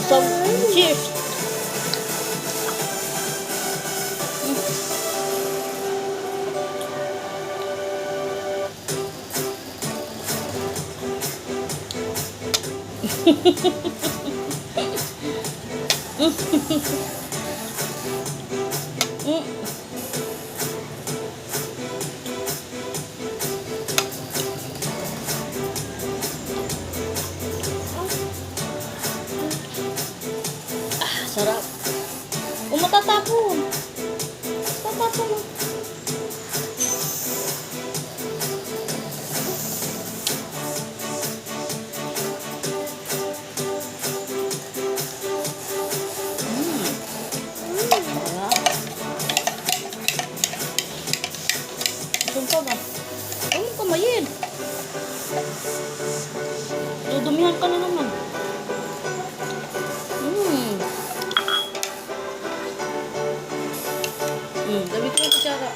So, cheers. Sarap. Kung matatapon. Tatapon mo. Sarap. Ba? Huwag mo kamayin. Dudumihan ka na naman. Dami ko yung kutsara.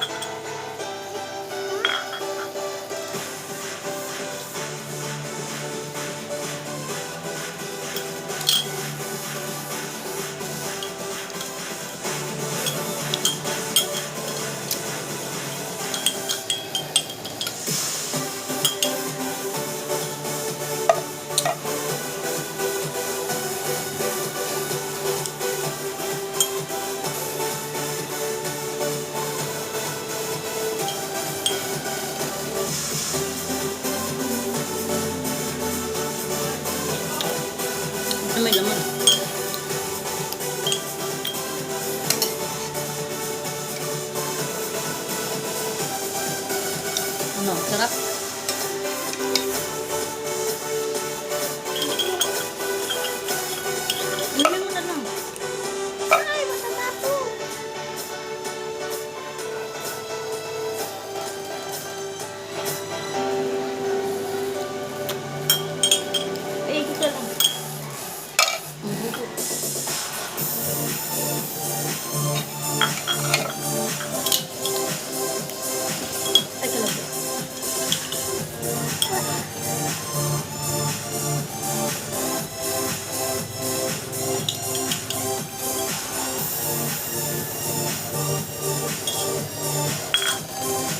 May laman. Ano, sarap. Inumin mo na lang. Ay, masatapo. Eh, ikot na lang. Ay, kalabot.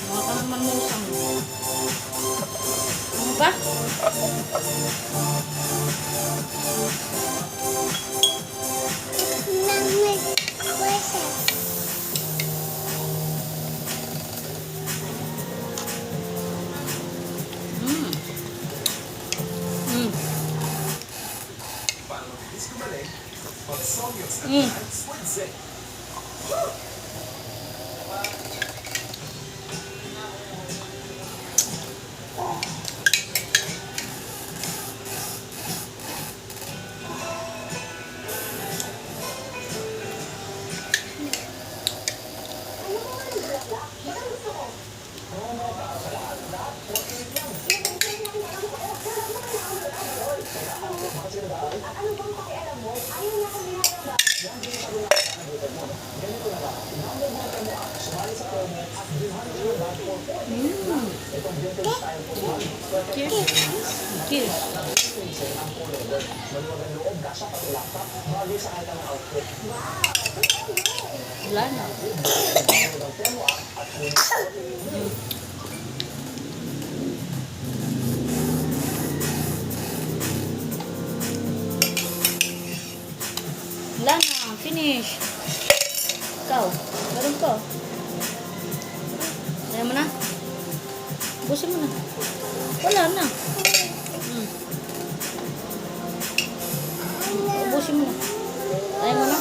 Mga ka naman musang. Ano ba? Cheers. Wala na. Wala na. Finish. Ikaw. Meron ko. Kaya mo na? Busin mo na. Wala na. Ubusin mo na. Kaya mo na?